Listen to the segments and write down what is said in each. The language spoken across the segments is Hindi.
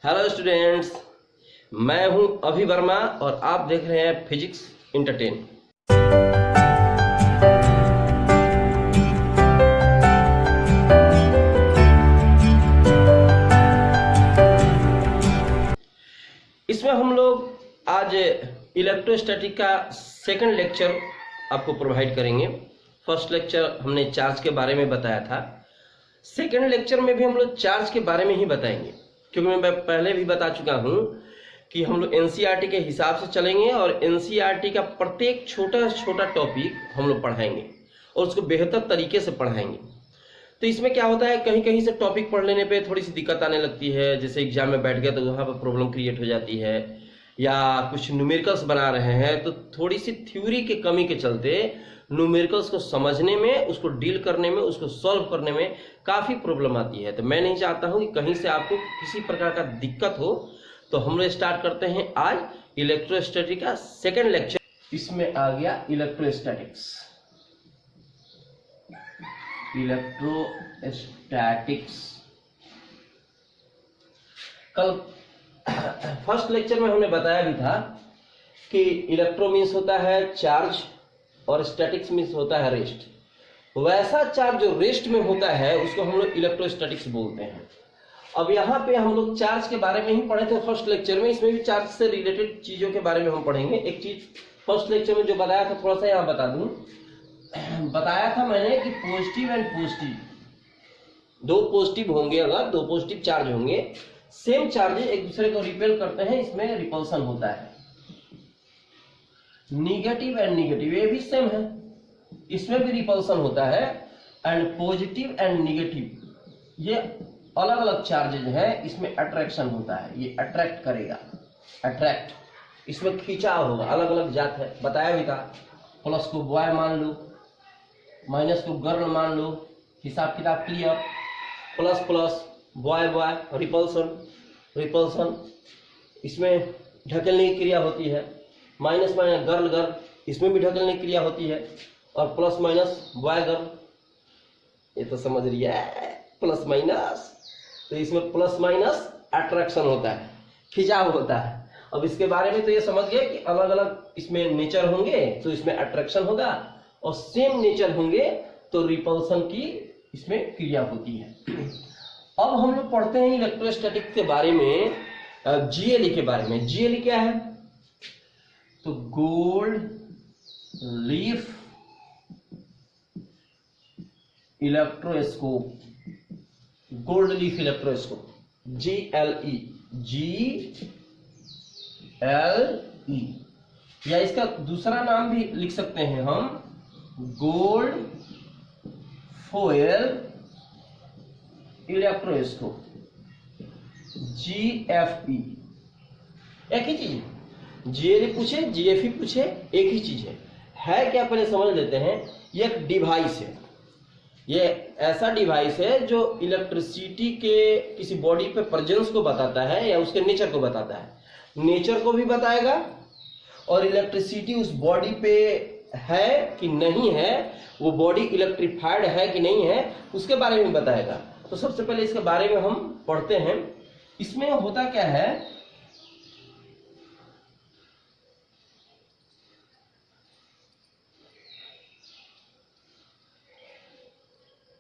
हेलो स्टूडेंट्स, मैं हूं अभि वर्मा और आप देख रहे हैं फिजिक्स इंटरटेन। इसमें हम लोग आज इलेक्ट्रोस्टैटिक का सेकंड लेक्चर आपको प्रोवाइड करेंगे। फर्स्ट लेक्चर हमने चार्ज के बारे में बताया था, सेकंड लेक्चर में भी हम लोग चार्ज के बारे में ही बताएंगे, क्योंकि मैं पहले भी बता चुका हूं कि हम लोग एनसीईआरटी के हिसाब से चलेंगे और एनसीईआरटी का प्रत्येक छोटा छोटा टॉपिक हम लोग पढ़ाएंगे और उसको बेहतर तरीके से पढ़ाएंगे। तो इसमें क्या होता है, कहीं कहीं से टॉपिक पढ़ लेने पे थोड़ी सी दिक्कत आने लगती है, जैसे एग्जाम में बैठ गया तो वहाँ पर प्रॉब्लम क्रिएट हो जाती है, या कुछ न्यूमेरिकल्स बना रहे हैं तो थोड़ी सी थ्योरी के कमी के चलते न्यूमेरिकल्स को समझने में, उसको डील करने में, उसको सॉल्व करने में काफ़ी प्रॉब्लम आती है। तो मैं नहीं चाहता हूं कि कहीं से आपको किसी प्रकार का दिक्कत हो। तो हम लोग स्टार्ट करते हैं आज इलेक्ट्रोस्टैटिक का सेकंड लेक्चर। इसमें आ गया इलेक्ट्रोस्टैटिक्स। कल फर्स्ट लेक्चर में हमने बताया भी था कि इलेक्ट्रो मीन्स होता है चार्ज और स्टैटिक्स मीन्स होता है रेस्ट। वैसा चार्ज जो रेस्ट में होता है उसको हम लोग इलेक्ट्रोस्टैटिक्स बोलते हैं। अब यहाँ पे हम लोग चार्ज के बारे में ही पढ़े थे फर्स्ट लेक्चर में, इसमें भी चार्ज से रिलेटेड चीजों के बारे में हम पढ़ेंगे। एक चीज फर्स्ट लेक्चर में जो बताया था थोड़ा सा यहाँ बता दूं, बताया था मैंने कि पॉजिटिव एंड पॉजिटिव, दो पॉजिटिव होंगे, अगर दो पॉजिटिव चार्ज होंगे, सेम चार्जेस एक दूसरे को रिपेल करते हैं, इसमें रिपल्सन होता है। निगेटिव एंड निगेटिव ये भी सेम है, इसमें भी रिपल्सन होता है। एंड पॉजिटिव एंड निगेटिव ये अलग अलग चार्जेज हैं, इसमें अट्रैक्शन होता है, ये अट्रैक्ट करेगा, अट्रैक्ट, इसमें खिंचाव होगा, अलग अलग जात है, बताया भी था। प्लस को बॉय मान लो, माइनस को गर्ल मान लो, हिसाब किताब clear. Plus plus boy boy, repulsion repulsion, इसमें ढकेलने की क्रिया होती है। माइनस माइनस गर्ल गर्ल, इसमें भी ढकेलने की क्रिया होती है। और प्लस माइनस बॉय गर्ल, ये तो समझ रही है, प्लस माइनस, तो इसमें प्लस माइनस अट्रैक्शन होता है, खिंचाव होता है। अब इसके बारे में तो ये समझ गए कि अलग अलग इसमें नेचर होंगे तो इसमें अट्रैक्शन होगा, और सेम नेचर होंगे तो रिपल्सन की इसमें क्रिया होती है। अब हम लोग पढ़ते हैं इलेक्ट्रोस्टैटिक के बारे में, जीएलई के बारे में। जीएलई क्या है? तो gold leaf electroscope, gold leaf electroscope, GLE, GLE, या इसका दूसरा नाम भी लिख सकते हैं हम, गोल्ड फॉयल इलेक्ट्रोस्कोप, GFE। एक ही चीज है, GLE पूछे GFE पूछे, एक ही चीज है क्या पहले समझ लेते हैं। ये एक डिवाइस है, ये ऐसा डिवाइस है जो इलेक्ट्रिसिटी के किसी बॉडी पे प्रेजेंस को बताता है या उसके नेचर को बताता है। नेचर को भी बताएगा और इलेक्ट्रिसिटी उस बॉडी पे है कि नहीं है, वो बॉडी इलेक्ट्रिफाइड है कि नहीं है, उसके बारे में बताएगा। तो सबसे पहले इसके बारे में हम पढ़ते हैं। इसमें होता क्या है,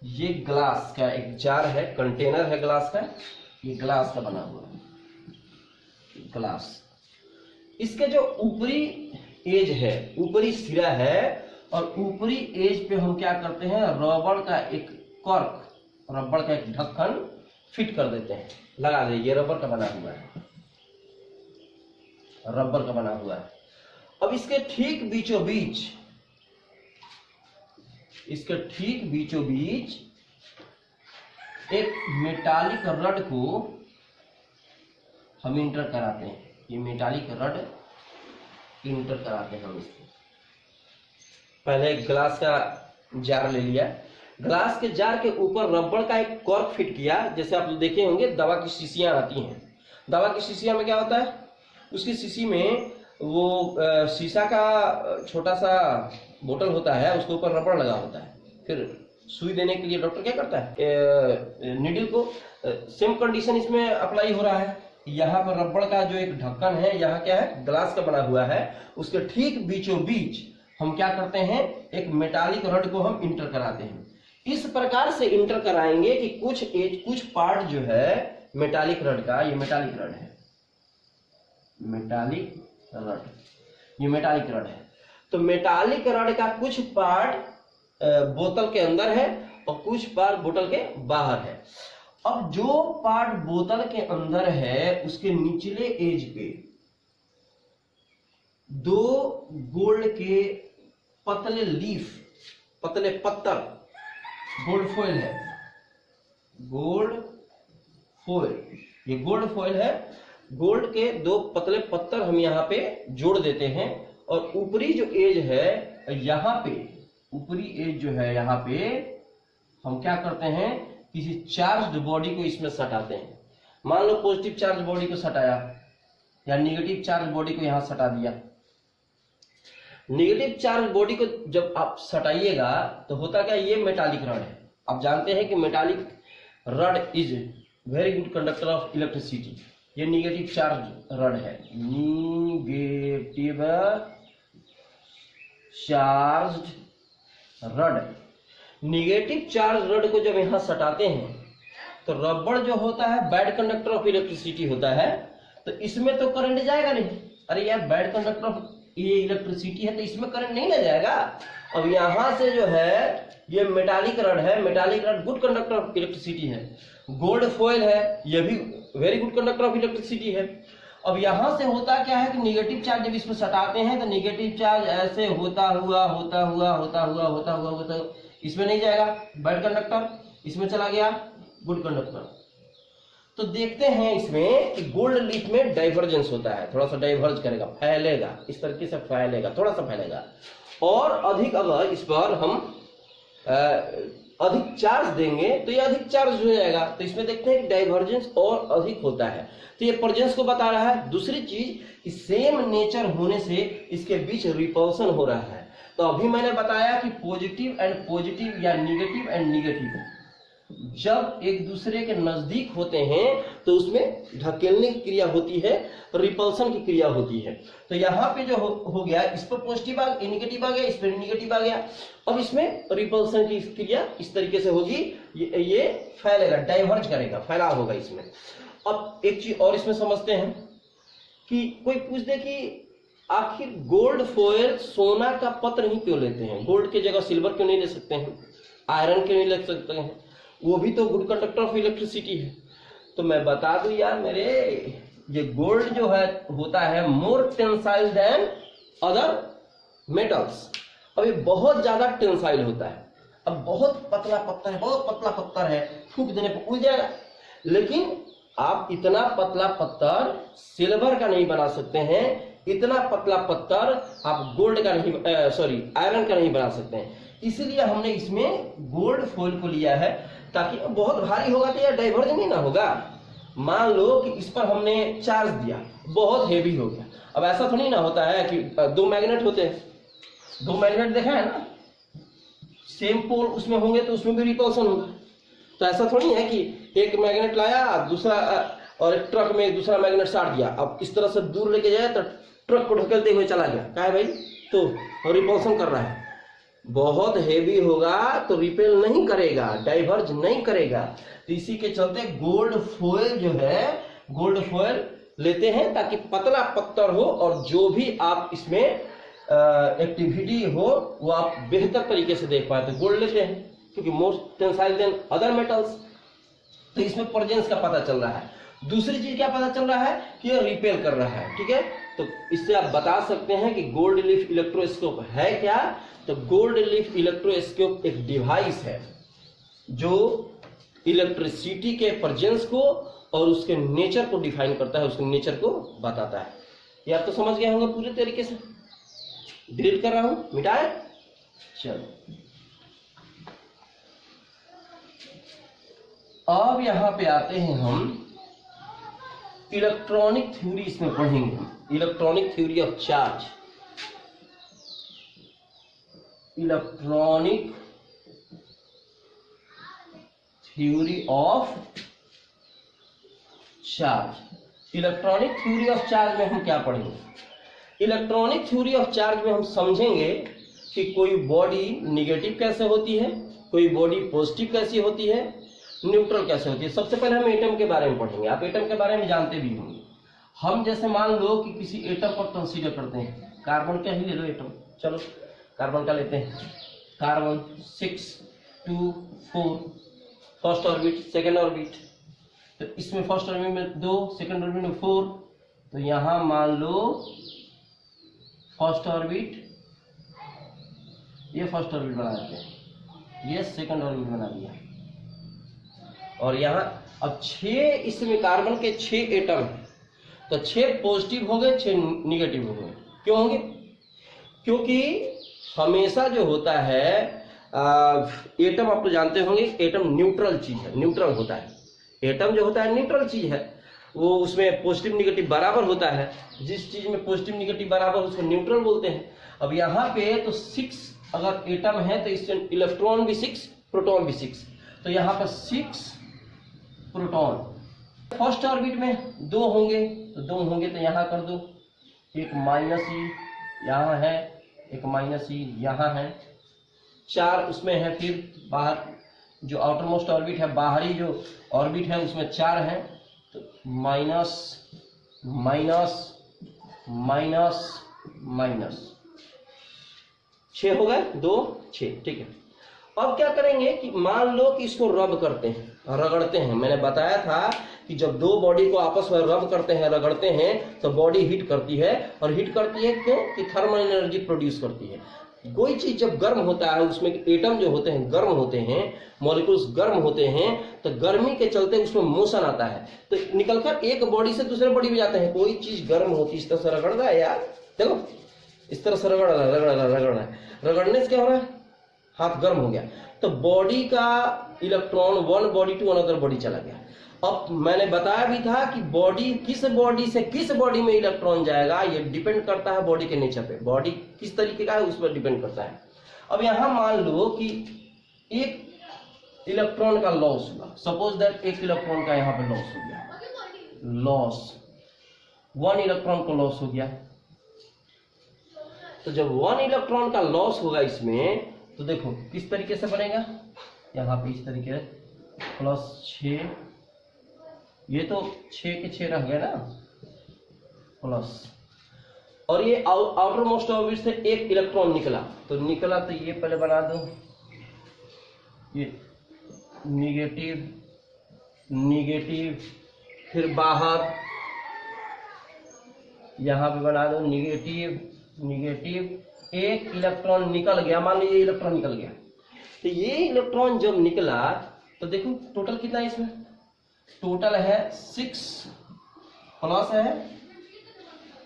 ये ग्लास का एक जार है, कंटेनर है ग्लास का, ये ग्लास का बना हुआ है ग्लास। इसके जो ऊपरी एज है, ऊपरी सिरा है, और ऊपरी एज पे हम क्या करते हैं, रबड़ का एक कॉर्क, रबड़ का एक ढक्कन फिट कर देते हैं, लगा दे। ये रबड़ का बना हुआ है, रबड़ का बना हुआ है। अब इसके ठीक बीचों बीच, इसके ठीक बीचों बीच एक मेटालिक रड को हम इंटर कराते हैं। ये मेटालिक रड इंटर कराते हैं हम इसको। पहले ग्लास का जार ले लिया, ग्लास के जार के ऊपर रबड़ का एक कॉर्क फिट किया। जैसे आप देखे होंगे दवा की शीशियां आती हैं, दवा की शीशियां में क्या होता है, उसकी शीशी में वो शीशा का छोटा सा बोतल होता है, उसके ऊपर रबड़ लगा होता है। फिर सुई देने के लिए डॉक्टर क्या करता है, नीडल को, सेम कंडीशन इसमें अप्लाई हो रहा है। यहाँ पर रबड़ का जो एक ढक्कन है, यहाँ क्या है, ग्लास का बना हुआ है, उसके ठीक बीचों बीच हम क्या करते हैं, एक मेटालिक रड को हम इंटर कराते हैं। इस प्रकार से इंटर कराएंगे कि कुछ पार्ट जो है मेटालिक रड का, ये मेटालिक रड है, मेटालिक रड, ये मेटालिक रड है, तो मेटालिक रड का कुछ पार्ट बोतल के अंदर है और कुछ पार्ट बोतल के बाहर है। अब जो पार्ट बोतल के अंदर है उसके निचले एज पे 2 गोल्ड के पतले लीफ, पतले पत्तर, गोल्ड फॉइल है, गोल्ड फॉइल, ये गोल्ड फॉइल है, गोल्ड के 2 पतले पत्तर हम यहाँ पे जोड़ देते हैं। और ऊपरी जो एज है यहाँ पे, ऊपरी एज जो है यहाँ पे हम क्या करते हैं, किसी चार्ज्ड बॉडी को इसमें सटाते हैं। मान लो पॉजिटिव चार्ज बॉडी को सटाया या नेगेटिव चार्ज बॉडी को यहां सटा दिया। नेगेटिव चार्ज बॉडी को जब आप सटाइएगा तो होता क्या, ये मेटालिक रड है। आप जानते हैं कि metallic rod is very good conductor of electricity. ये नेगेटिव चार्ज रड है, negative charge rod. Negative charge rod को जब यहां सटाते हैं तो रबड़ जो होता है बैड कंडक्टर ऑफ इलेक्ट्रिसिटी होता है, तो इसमें तो करंट जाएगा नहीं। अरे यार, बैड कंडक्टर ऑफ ये इलेक्ट्रिसिटी है तो इसमें करंट नहीं ना जाएगा। अब यहां से जो है ये मेटालिक रड है, metallic rod good conductor of electricity है। गोल्ड फॉइल है, ये भी very good conductor of electricity है। अब यहां से होता क्या है कि नेगेटिव चार्ज जब इसमें सटाते हैं तो नेगेटिव चार्ज ऐसे होता हुआ इसमें नहीं जाएगा, बैड कंडक्टर, इसमें चला गया गुड कंडक्टर। तो देखते हैं इसमें कि गोल्ड लीफ में डाइवर्जेंस होता है, थोड़ा सा डाइवर्ज करेगा, फैलेगा, इस तरीके से फैलेगा, थोड़ा सा फैलेगा। और अधिक अगर इस पर हम अधिक चार्ज देंगे तो ये अधिक चार्ज हो जाएगा। तो इसमें देखते हैं कि डाइवर्जेंस और अधिक होता है, तो ये प्रेजेंस को बता रहा है। दूसरी चीज, सेम नेचर होने से इसके बीच रिपल्सन हो रहा है। तो अभी मैंने बताया कि पॉजिटिव एंड पॉजिटिव या निगेटिव एंड निगेटिव जब एक दूसरे के नजदीक होते हैं तो उसमें धकेलने की क्रिया होती है, रिपल्सन की क्रिया होती है। तो यहाँ पे जो हो गया, इस पर पॉजिटिव आ गया, निगेटिव आ गया, इस पर निगेटिव आ गया। अब इसमें रिपल्सन की क्रिया इस तरीके से होगी, ये फैलेगा, डाइवर्ज करेगा, फैलाव होगा इसमें। अब एक चीज और इसमें समझते हैं कि कोई पूछ दे कि आखिर गोल्ड फॉयल सोना का पत्र ही क्यों लेते हैं, गोल्ड की जगह सिल्वर क्यों नहीं ले सकते हैं, आयरन क्यों नहीं ले सकते हैं, वो भी तो गुड कंडक्टर ऑफ इलेक्ट्रिसिटी है। तो मैं बता दूं यार मेरे, ये गोल्ड जो है होता है मोर टेंसाइल देन अदर मेटल्स। अब ये बहुत ज्यादा टेंसाइल होता है। अब बहुत पतला पत्थर है, बहुत पतला पत्थर है, फूंक देने पर उड़ जाएगा। लेकिन आप इतना पतला पत्थर सिल्वर का नहीं बना सकते हैं, इतना पतला पत्थर आप गोल्ड का नहीं, आयरन का नहीं बना सकते हैं। इसलिए हमने इसमें गोल्ड फॉइल को लिया है, ताकि बहुत भारी होगा तो यार डाइवर्ज नहीं ना होगा। मान लो कि इस पर हमने चार्ज दिया, बहुत हेवी हो गया। अब ऐसा थोड़ी ना होता है कि 2 मैग्नेट होते हैं, 2 मैग्नेट देखा है ना, सेम पोल उसमें होंगे तो उसमें भी रिपल्सन होगा। तो ऐसा थोड़ी है कि एक मैग्नेट लाया, दूसरा और एक ट्रक में एक दूसरा मैग्नेट साट दिया, अब इस तरह से दूर लेके जाए तो ट्रक को ढकेलते हुए चला गया, क्या है भाई, तो रिपल्सन कर रहा है। बहुत हेवी होगा तो रिपेल नहीं करेगा, डाइवर्ज नहीं करेगा। तो इसी के चलते गोल्ड फॉयल जो है, गोल्ड फॉयल लेते हैं ताकि पतला पत्थर हो और जो भी आप इसमें एक्टिविटी हो वो आप बेहतर तरीके से देख पाए। तो गोल्ड लेते हैं क्योंकि मोर टेंसाइल देन अदर मेटल्स। तो इसमें प्रेजेंस का पता चल रहा है। दूसरी चीज क्या पता चल रहा है कि ये रिपेल कर रहा है, ठीक है। तो इससे आप बता सकते हैं कि गोल्ड लीफ इलेक्ट्रोस्कोप है क्या। तो गोल्ड लीफ इलेक्ट्रोस्कोप एक डिवाइस है जो इलेक्ट्रिसिटी के प्रेजेंस को और उसके नेचर को डिफाइन करता है, उसके नेचर को बताता है। ये आप तो समझ गए होंगे पूरे तरीके से। डिलीट कर रहा हूं, मिटाए, चलो अब यहां पे आते हैं हम इलेक्ट्रॉनिक थ्योरी इसमें पढ़ेंगे। Electronic theory of charge, electronic theory of charge. Electronic theory of charge में हम क्या पढ़ेंगे? इलेक्ट्रॉनिक थ्योरी ऑफ चार्ज में हम समझेंगे कि कोई बॉडी निगेटिव कैसे होती है, कोई बॉडी पॉजिटिव कैसी होती है, न्यूट्रल कैसे होती है। सबसे पहले हम एटम के बारे में पढ़ेंगे। आप एटम के बारे में जानते भी होंगे। हम जैसे मान लो कि किसी एटम पर कंसीडर करते हैं, कार्बन का ही ले लो एटम, चलो कार्बन का लेते हैं। Carbon 6 2 4 first orbit, second orbit, तो इसमें फर्स्ट ऑर्बिट में 2, सेकेंड ऑर्बिट में 4, तो यहां मान लो फर्स्ट ऑर्बिट, ये फर्स्ट ऑर्बिट बना देते हैं, ये सेकेंड ऑर्बिट बना दिया, और यहाँ अब 6 इसमें कार्बन के 6 एटम है, तो 6 पॉजिटिव हो गए, 6 निगेटिव हो गए। क्यों होंगे? क्योंकि हमेशा जो होता है एटम, आप तो जानते होंगे एटम न्यूट्रल चीज है, न्यूट्रल होता है। एटम जो होता है न्यूट्रल चीज है, वो उसमें पॉजिटिव निगेटिव बराबर होता है। जिस चीज में पॉजिटिव निगेटिव बराबर उसको न्यूट्रल बोलते हैं। अब यहाँ पे तो 6 अगर एटम है तो इसमें इलेक्ट्रॉन भी 6, प्रोटॉन भी 6, तो यहाँ पर 6 प्रोटॉन। फर्स्ट ऑर्बिट में 2 होंगे, तो 2 होंगे तो यहाँ कर दो, एक माइनस ई यहाँ है, एक माइनस ई यहाँ है, 4 उसमें है, फिर बाहर जो आउटर मोस्ट ऑर्बिट है, बाहरी जो ऑर्बिट है उसमें 4 है, तो माइनस माइनस माइनस माइनस 6 हो गए, 2 6, ठीक है। अब क्या करेंगे कि मान लो कि इसको रब करते हैं, रगड़ते हैं। मैंने बताया था कि जब 2 बॉडी को आपस में रब करते हैं, रगड़ते हैं, तो बॉडी हीट करती है, और हीट करती है क्यों? कि थर्मल एनर्जी प्रोड्यूस करती है। कोई चीज जब गर्म होता है, उसमें एटम जो होते हैं गर्म होते हैं, मॉलिक्यूल्स गर्म होते हैं, तो गर्मी के चलते उसमें मोशन आता है, तो निकलकर एक बॉडी से दूसरे बॉडी में जाते हैं। कोई चीज गर्म होती है, इस तरह से रगड़ रहा है यार, देखो इस तरह से रगड़ रहा है, रगड़ रहा है, रगड़ने से क्या हो रहा है? हाथ गर्म हो गया, तो बॉडी का electron one body to another body चला गया। अब मैंने बताया भी था कि बॉडी किस बॉडी से किस बॉडी में इलेक्ट्रॉन जाएगा, ये डिपेंड करता है बॉडी के नेचर पे, बॉडी किस तरीके का है उस पर डिपेंड करता है। अब यहां मान लो कि एक इलेक्ट्रॉन का लॉस हुआ, सपोज दैट एक इलेक्ट्रॉन का यहां पे लॉस हो गया, लॉस 1 इलेक्ट्रॉन को लॉस हो गया। तो जब 1 इलेक्ट्रॉन का लॉस होगा इसमें, तो देखो किस तरीके से बनेगा, यहाँ पे इस तरीके +6, ये तो 6 के 6 रह गए ना, प्लस, और ये आउटर मोस्ट ऑर्बिट से एक इलेक्ट्रॉन निकला, तो ये पहले बना दो, ये निगेटिव निगेटिव, फिर बाहर यहां पे बना दो निगेटिव निगेटिव, एक इलेक्ट्रॉन निकल गया, मान लीजिए इलेक्ट्रॉन निकल गया, तो ये इलेक्ट्रॉन जब निकला तो देखो टोटल कितना है इसमें, टोटल है 6 प्लस है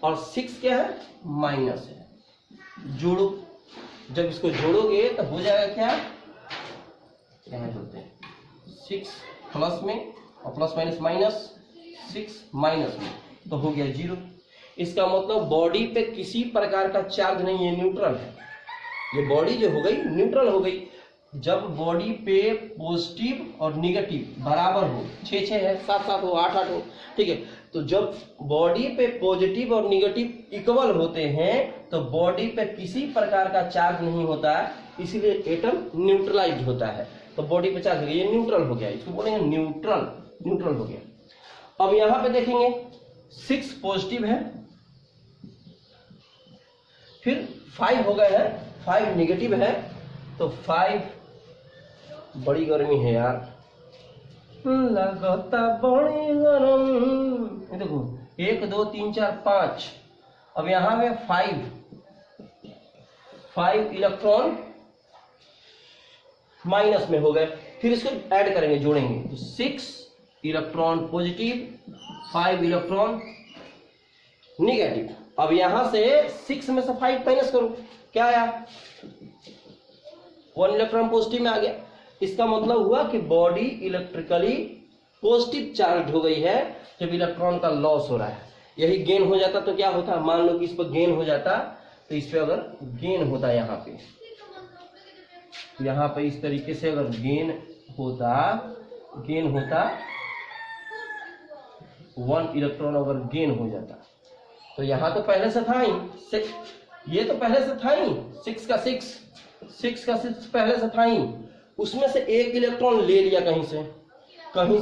और 6 क्या है, माइनस है। जोड़ो, जब इसको जोड़ोगे तो हो जाएगा क्या, यहां जोड़ते हैं 6 प्लस में और प्लस माइनस माइनस, 6 माइनस में, तो हो गया 0। इसका मतलब बॉडी पे किसी प्रकार का चार्ज नहीं है, न्यूट्रल है। ये बॉडी जो हो गई न्यूट्रल हो गई। जब बॉडी पे पॉजिटिव और निगेटिव बराबर हो, 6 है, 7 हो, 8 हो, ठीक है, तो जब बॉडी पे पॉजिटिव और निगेटिव इक्वल होते हैं तो बॉडी पे किसी प्रकार का चार्ज नहीं होता है, इसीलिए एटम न्यूट्रलाइज होता है। तो बॉडी पे चार्ज हो गया, ये न्यूट्रल हो गया, इसको बोलेंगे न्यूट्रल, न्यूट्रल हो गया। अब यहां पे देखेंगे 6 पॉजिटिव है, फिर 5 हो गए हैं, 5 निगेटिव है, तो 5 बड़ी गर्मी है यार, लगता बड़ी गरम, ये देखो 1 2 3 4 5, अब यहां में 5 इलेक्ट्रॉन माइनस में हो गए, फिर इसको ऐड करेंगे, जोड़ेंगे, तो 6 इलेक्ट्रॉन पॉजिटिव, 5 इलेक्ट्रॉन निगेटिव। अब यहां से 6 में से 5 माइनस करो, क्या आया, 1 इलेक्ट्रॉन पॉजिटिव में आ गया। इसका मतलब हुआ कि बॉडी इलेक्ट्रिकली पॉजिटिव चार्ज हो गई है जब इलेक्ट्रॉन का लॉस हो रहा है। यही गेन हो जाता तो क्या होता, मान लो कि इस पर गेन हो जाता, तो इस पे अगर गेन होता, यहाँ पे इस तरीके से अगर गेन होता 1 इलेक्ट्रॉन अगर गेन हो जाता, तो यहाँ तो पहले से था ही 6, ये तो पहले से था ही 6 का 6 पहले से था ही, उसमें से एक इलेक्ट्रॉन ले लिया कहीं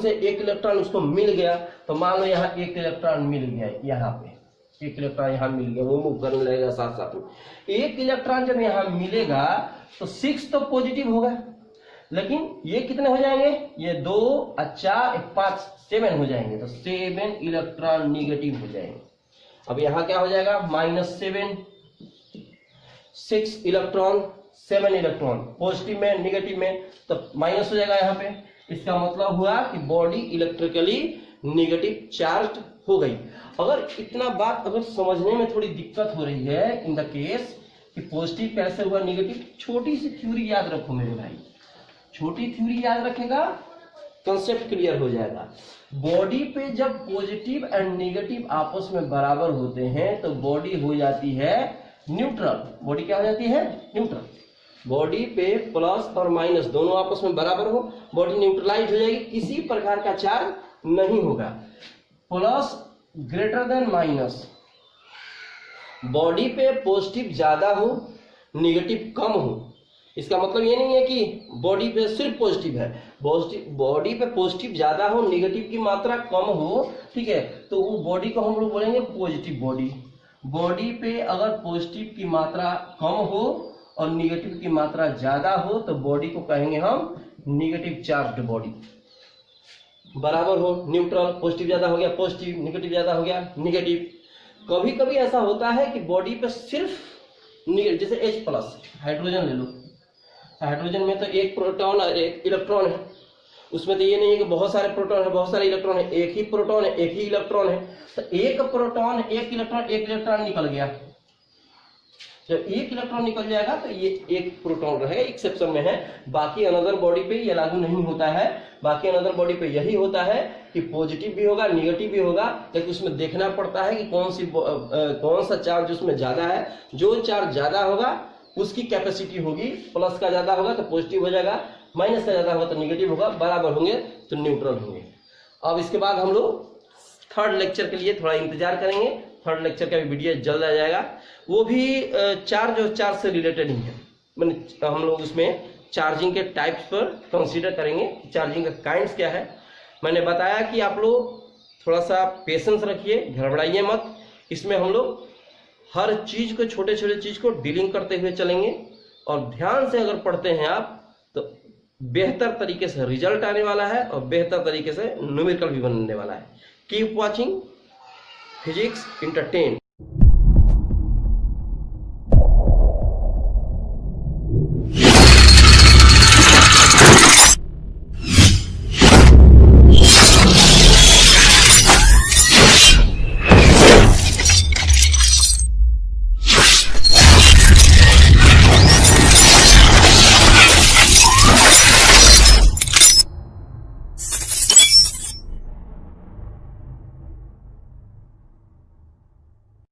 से एक इलेक्ट्रॉन उसको मिल गया, तो मान लो यहाँ एक इलेक्ट्रॉन मिल गया, यहाँ पे एक इलेक्ट्रॉन यहाँ मिल गया, वो मूव करने लगेगा साथ साथ में। एक इलेक्ट्रॉन जब यहाँ मिलेगा तो 6 तो पॉजिटिव होगा, लेकिन ये कितने हो जाएंगे, ये 2 4 5 7 हो जाएंगे, तो 7 इलेक्ट्रॉन निगेटिव हो जाएंगे। अब यहाँ क्या हो जाएगा, -7, 6 इलेक्ट्रॉन 7 इलेक्ट्रॉन, पॉजिटिव में निगेटिव में, तो माइनस हो जाएगा यहाँ पे। इसका मतलब हुआ कि बॉडी इलेक्ट्रिकली निगेटिव चार्ज हो गई। अगर इतना बात अगर समझने में थोड़ी दिक्कत हो रही है इन द केस कि पॉजिटिव कैसे हुआ निगेटिव, छोटी सी थ्योरी याद रखो मेरे भाई, छोटी थ्योरी याद रखेगा कंसेप्ट क्लियर हो जाएगा। बॉडी पे जब पॉजिटिव एंड नेगेटिव आपस में बराबर होते हैं तो बॉडी हो जाती है न्यूट्रल। बॉडी क्या हो जाती है, न्यूट्रल। बॉडी पे प्लस और माइनस दोनों आपस में बराबर हो, बॉडी न्यूट्रलाइज हो जाएगी, किसी प्रकार का चार्ज नहीं होगा। Plus greater than minus, body पे पॉजिटिव ज्यादा हो नेगेटिव कम हो, इसका मतलब ये नहीं है कि बॉडी पे सिर्फ पॉजिटिव है, बॉडी पे पॉजिटिव ज्यादा हो नेगेटिव की मात्रा कम हो, ठीक है, तो वो बॉडी को हम लोग बोलेंगे पॉजिटिव बॉडी। बॉडी पे अगर पॉजिटिव की मात्रा कम हो और निगेटिव की मात्रा ज्यादा हो तो बॉडी को कहेंगे हम निगेटिव चार्ज्ड बॉडी। बराबर हो न्यूट्रल, पॉजिटिव ज्यादा हो गया पॉजिटिव, निगेटिव ज्यादा हो गया निगेटिव। कभी कभी ऐसा होता है कि बॉडी पे सिर्फ निगेटिव, जैसे H+, हाइड्रोजन ले लो, हाइड्रोजन में तो एक प्रोटॉन और एक इलेक्ट्रॉन है, उसमें तो ये नहीं है कि बहुत सारे प्रोटॉन है बहुत सारे इलेक्ट्रॉन है, एक ही प्रोटॉन है एक ही इलेक्ट्रॉन है। तो एक प्रोटॉन एक इलेक्ट्रॉन निकल गया, जब एक इलेक्ट्रॉन निकल जाएगा तो ये एक प्रोटॉन रहेगा, एक्सेप्शन में है, बाकी अनदर बॉडी पे ये लागू नहीं होता है। बाकी अनदर बॉडी पे यही होता है कि पॉजिटिव भी होगा निगेटिव भी होगा, लेकिन उसमें देखना पड़ता है कि कौन सा चार्ज उसमें ज्यादा है। जो चार्ज ज्यादा होगा उसकी कैपेसिटी होगी, प्लस का ज्यादा होगा तो पॉजिटिव हो जाएगा, माइनस का ज्यादा होगा तो निगेटिव होगा, बराबर होंगे तो न्यूट्रल होंगे। अब इसके बाद हम लोग थर्ड लेक्चर के लिए थोड़ा इंतजार करेंगे, थर्ड लेक्चर का भी वीडियो जल्द आ जाएगा, वो भी चार्ज और चार्ज से रिलेटेड ही है। मैंने हम लोग उसमें चार्जिंग के टाइप्स पर कंसीडर करेंगे, चार्जिंग का काइंड्स क्या है। मैंने बताया कि आप लोग थोड़ा सा पेशेंस रखिए, घबराइए मत, इसमें हम लोग हर चीज को छोटे छोटे चीज को डीलिंग करते हुए चलेंगे, और ध्यान से अगर पढ़ते हैं आप तो बेहतर तरीके से रिजल्ट आने वाला है और बेहतर तरीके से न्यूमेरिकल भी बनने वाला है। Keep watching physics entertain.